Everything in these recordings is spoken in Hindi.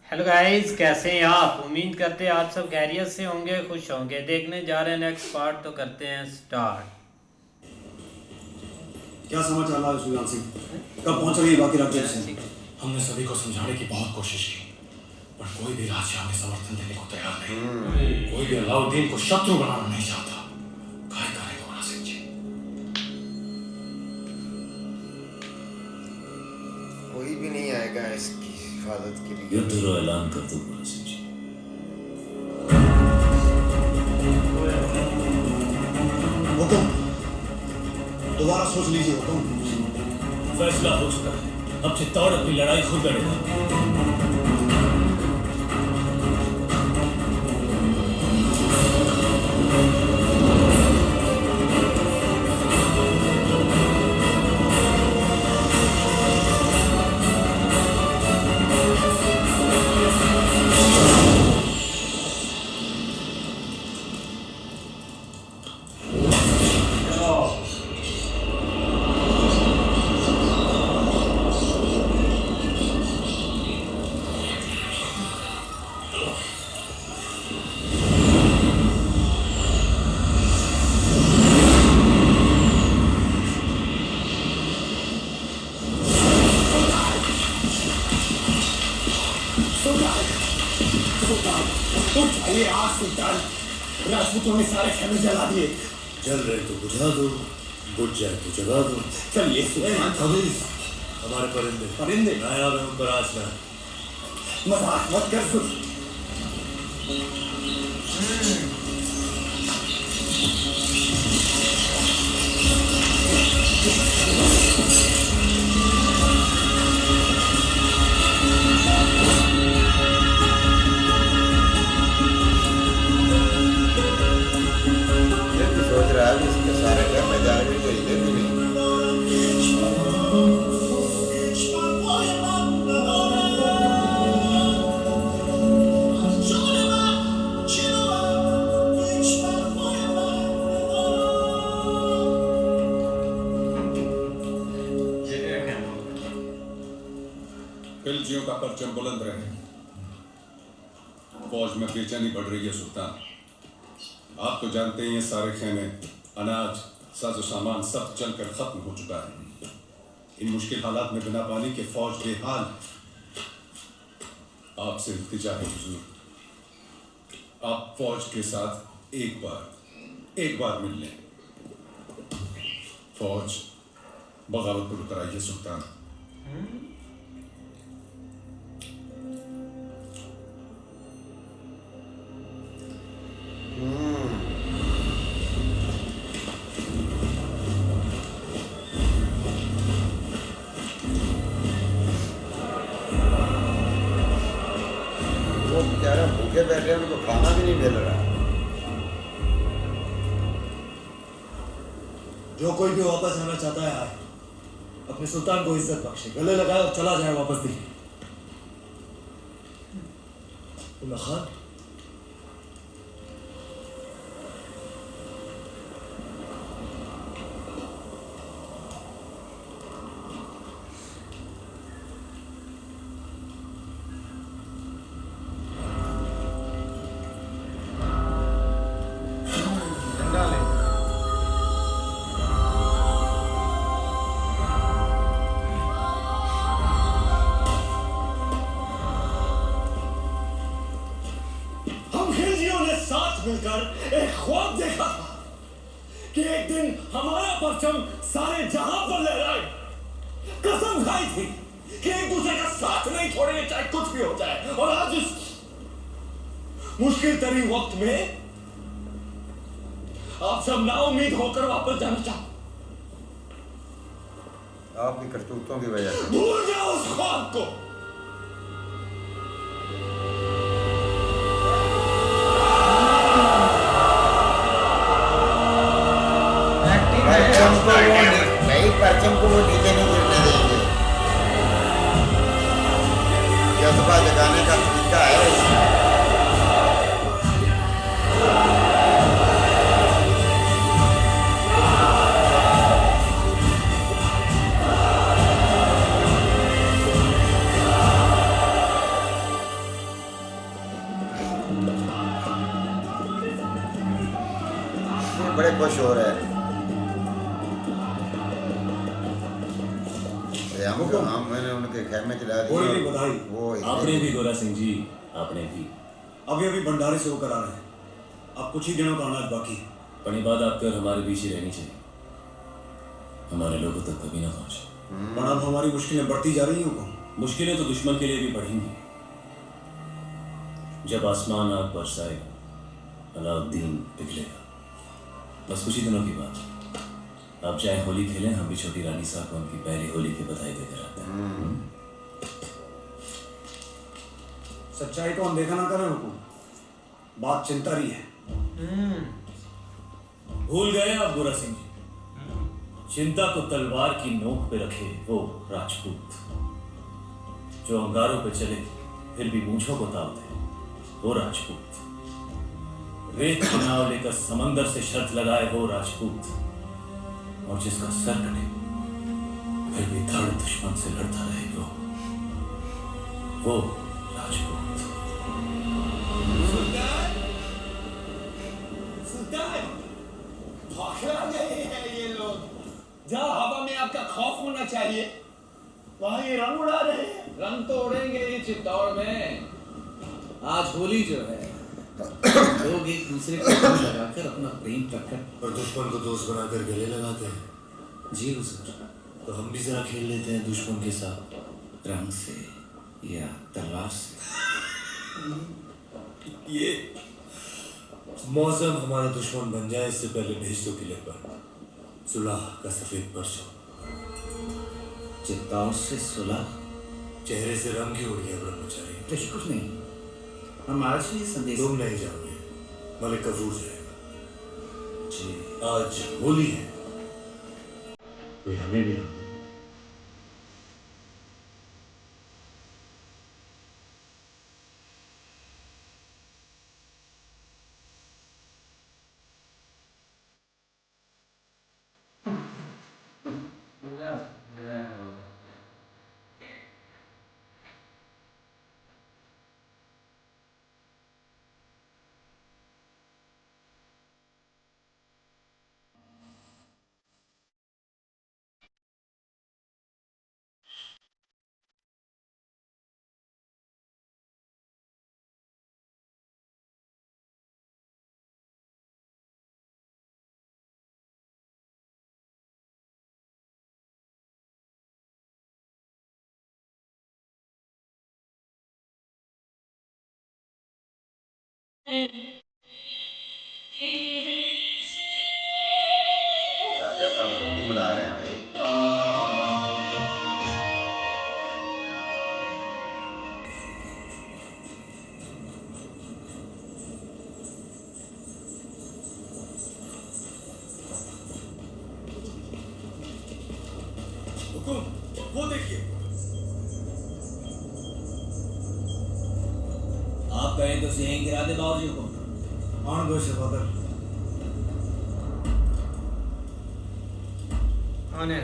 हेलो गाइस, कैसे हैं आप? उम्मीद करते हैं आप सब खैरियत से होंगे, खुश होंगे। देखने जा रहे हैं नेक्स्ट पार्ट, तो करते हैं स्टार्ट। क्या समाचार है सुजान सिंह? कब पहुंच रही है बाकी राज्य से? हमने सभी को समझाने की बहुत कोशिश की, पर कोई भी राज्य हमें समर्थन देने को तैयार नहीं। कोई भी अलाउद्दीन को शत्रु बनाना नहीं चाहता। काय करें गोरा सिंह जी? कोई भी नहीं आएगा इसकी हिफाजत के लिए। युद्ध का ऐलान कर दो गोरा सिंह जी। हुकुम, दोबारा सोच लीजिए हुकुम। फैसला हो चुका है, अब चित्तौड़ अपनी लड़ाई खुद लड़ेगा। राजपूतों ने सारे खेमे जला दिए। जल रहे तो बुझा दो, बुझ जाए तो जगा दो। चलिए सुलेमान खबीज, हमारे परिंदे परिंदे नायाब है, उन पर आज ना। मजाक मत कर सुन। ये भी सोच रहा है कि इसके सारे घर में जाने भी चाहिए भी नहीं। खिलजियों का परचम बुलंद रहे। फौज में बेचैनी बढ़ रही है सुल्तान। आप तो जानते ही हैं, सारे खेमे, अनाज, साजो सामान सब जलकर खत्म हो चुका है। इन मुश्किल हालात में बिना पानी के फौज बेहाल। आपसे इल्तिजा है हुजूर, आप फौज के साथ एक बार मिल लें। फौज बगावत पर उतर आई है सुल्तान। वो बेचारे भूखे बैठे हैं, उनको खाना भी नहीं मिल रहा। जो कोई भी वापस जाना चाहता है आए, अपने सुल्तान को इज्जत बख्शे, गले लगाए और चला जाए वापस दिल्ली। उल्ला खान, हम खिलजियों ने साथ मिलकर एक ख्वाब देखा था कि एक दिन हमारा परचम सारे जहां पर लहराए। कसम खाई थी कि एक दूसरे का साथ नहीं छोड़ेंगे, चाहे कुछ भी हो जाए। और आज इस मुश्किल तरीन वक्त में आप सब नाउम्मीद होकर वापस जाना चाहते। आपकी करतूतों की वजह से। भूल जाओ उस ख्वाब को। परचम को वो नहीं, परचम को वो नीचे नहीं गिरने देंगे। जज्बा जगाने का तरीका है इसमें। बड़े खुश हो रहे हैं। हम मैंने उनके खेमे चला कोई भी दिए। बधाई। वो आपने भी गोरा सिंह जी, आपने भी। अभी अभी भंडारे से होकर आ रहे हैं, अब कुछ ही दिनों का अनाज बाकी है। बड़ी बात आपके और हमारे बीच ही रहनी चाहिए, हमारे लोगों तक कभी ना पहुंचे। पर अब हमारी मुश्किलें बढ़ती जा रही हैं हुकुम। मुश्किलें तो दुश्मन के लिए भी बढ़ेंगी। जब आसमान आग बरसाएगा, अलाउद्दीन पिघलेगा। बस कुछ ही दिनों की बात। आप चाहे होली खेलें, हम भी छोटी रानी साहब को उनकी पहली होली की बधाई देकर आते हैं। सच्चाई को अनदेखा ना करें हुकुम, बात चिंता रही है। भूल गए आप गोरा सिंह जी, चिंता को तलवार की नोक पे रखे वो राजपूत जो अंगारों पे चले फिर भी मूंछों को ताव दे, वो राजपूत। रेत की नाव लेकर समंदर से शर्त लगाए वो राजपूत, और जिसका सर कटे फिर भी धड़ दुश्मन से लड़ता रहे वो राजपूत। सुल्तान, भाखड़ा गए हैं ये लोग। जहाँ हवा में आपका खौफ होना चाहिए, वहाँ ये रंग उड़ा रहे हैं। रंग तो उड़ेंगे ही चित्तौड़ में। आज होली जो है, लोग एक दूसरे को रंग लगाकर अपना प्रेम प्रकट। और दुश्मन को दोस्त बनाकर गले लगाते हैं। जी हुजूर। तो हम भी जरा खेल लेते हैं दुश्मन के साथ, रंग से या तलवार से। ये मौसम हमारा दुश्मन बन जाए इससे पहले भेज दो किले पर सुलह का सफेद परचम। चित्तौड़ से सुलह? चेहरे से रंग ही उड़ गया ब्रह्मचारी। कुछ नहीं, हम आज ही संदेश। तुम नहीं जाओगे, मलिक कफूर जाएगा। जी आज होली है, कोई हमें भी ना। बुला रहे हैं भाई। हुकुम, वो देखिए। आप कहें तो यहीं गिरा दे बाबूजी को। आन दो शफादर। आने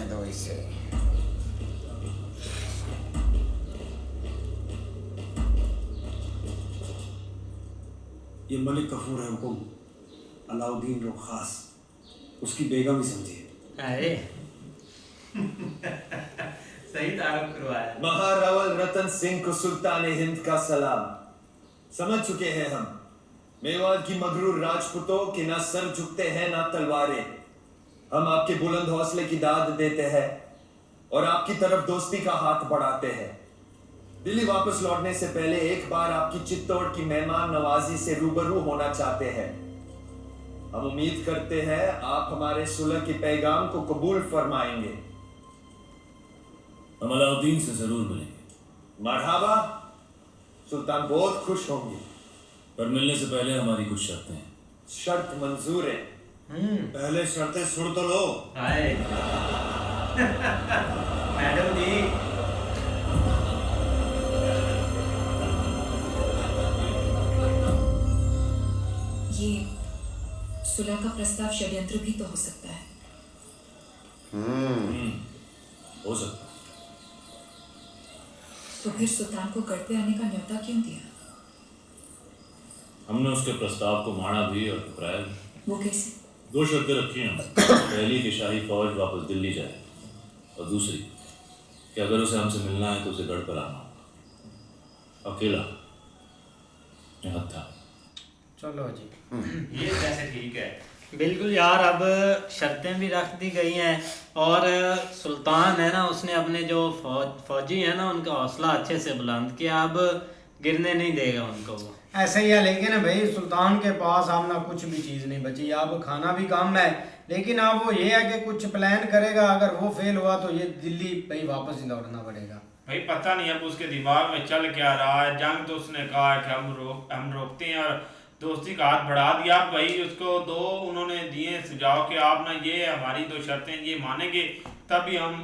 दो इसे। ये मलिक कफूर है हुकुम, अलाउद्दीन रो खास, उसकी बेगम ही समझिए। अरे सही तारुफ करवाया। महारावल रतन सिंह को सुल्तान हिंद का सलाम। समझ चुके हैं हम, मेवात की मगरूर राजपूतों के ना सर झुकते हैं ना तलवारें। हम आपके बुलंद हौसले की दाद देते हैं और आपकी तरफ दोस्ती का हाथ बढ़ाते हैं। दिल्ली वापस लौटने से पहले एक बार आपकी चित्तौड़ की मेहमान नवाजी से रूबरू होना चाहते हैं। हम उम्मीद करते हैं आप हमारे सुलह के पैगाम को कबूल फरमाएंगे। हम अलाउद्दीन से जरूर मिलेंगे। मरहबा, सुल्तान बहुत खुश होंगे। पर मिलने से पहले हमारी कुछ शर्तें हैं। शर्त मंजूर है। पहले शर्तें सुन तो लो। हाय मैडम जी, ये सुलह का प्रस्ताव षड्यंत्र भी तो हो सकता है। हो सकता है। तो फिर सुल्तान को गढ़ पे आने का न्योता क्यों दिया? हमने उसके प्रस्ताव को माना भी और ठुकराया भी। वो कैसे? दो शर्तें रखी हैं। पहली कि शाही फौज वापस दिल्ली जाए, और दूसरी कि अगर उसे हमसे मिलना है तो उसे गढ़ पर आना, अकेला, निहत्था। चलो जी, ये वैसे ठीक है। बिल्कुल यार। अब शर्तें भी रख दी गई हैं और सुल्तान है ना, उसने अपने जो फौजी है ना उनका हौसला अच्छे से बुलंद किया। अब गिरने नहीं देगा उनको वो। ऐसे ही है, लेकिन भाई सुल्तान के पास अब ना कुछ भी चीज़ नहीं बची। अब खाना भी कम है, लेकिन अब वो ये है कि कुछ प्लान करेगा। अगर वो फेल हुआ तो ये दिल्ली भाई वापस ही दौड़ना पड़ेगा। भाई पता नहीं अब उसके दिमाग में चल क्या रहा है। जंग तो उसने कहा है कि हम रोकते हैं, और दोस्ती का हाथ बढ़ा दिया। भाई उसको दो उन्होंने दिए सुझाव कि आप ना ये हमारी दो शर्तें ये मानेंगे तभी हम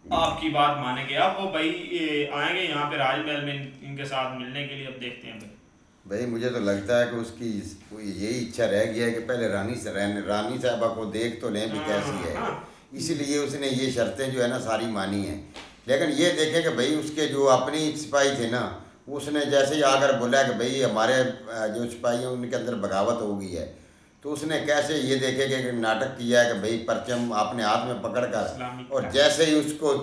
आपकी बात मानेंगे। अब वो भाई आएंगे यहाँ पे राजमहल में इनके साथ मिलने के लिए। अब देखते हैं भाई मुझे तो लगता है कि उसकी कोई यही इच्छा रह गई है कि पहले रानी साहबा को देख तो लें भी कैसी है, इसीलिए उसने ये शर्तें जो है ना सारी मानी हैं। लेकिन ये देखें कि भाई उसके जो अपनी सिपाही थे ना, उसने जैसे ही आकर बोला कि भाई हमारे जो सिपाही हैं उनके अंदर बगावत हो गई है, तो उसने कैसे ये देखे कि नाटक किया है कि भाई परचम अपने हाथ में पकड़ कर, और जैसे ही उसको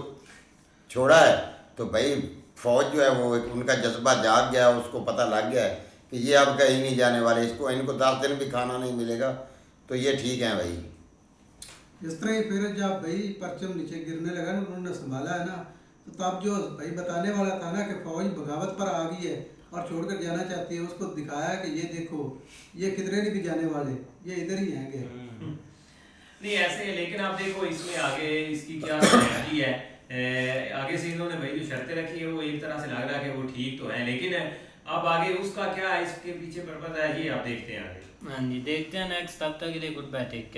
छोड़ा है तो भाई फौज जो है वो उनका जज्बा जाग गया, उसको पता लग गया है कि ये अब कहीं नहीं जाने वाले, इनको 10 दिन भी खाना नहीं मिलेगा, तो ये ठीक है भाई। इस तरह ही फिर जब भाई परचम नीचे गिरने लगा ना, उन्होंने संभाला है ना, तो तब जो भाई बताने वाला था ना कि फौज बगावत पर आ गई है और छोड़कर जाना चाहती है, उसको दिखाया कि ये देखो ये किधरे नहीं भी जाने वाले, ये इधर ही आएंगे। नहीं ऐसे है। लेकिन आप देखो इसमें आगे इसकी क्या तैयारी है। आगे से इन्होंने भाई जो शर्तें रखी है वो एक तरह से लग रहा है कि वो ठीक तो है, लेकिन अब आगे उसका क्या इसके पीछे पर्पज है ये आप देखते हैं आगे। हाँ जी, देखते हैं नेक्स्ट। तब तक के लिए गुड बाय, टेक केयर।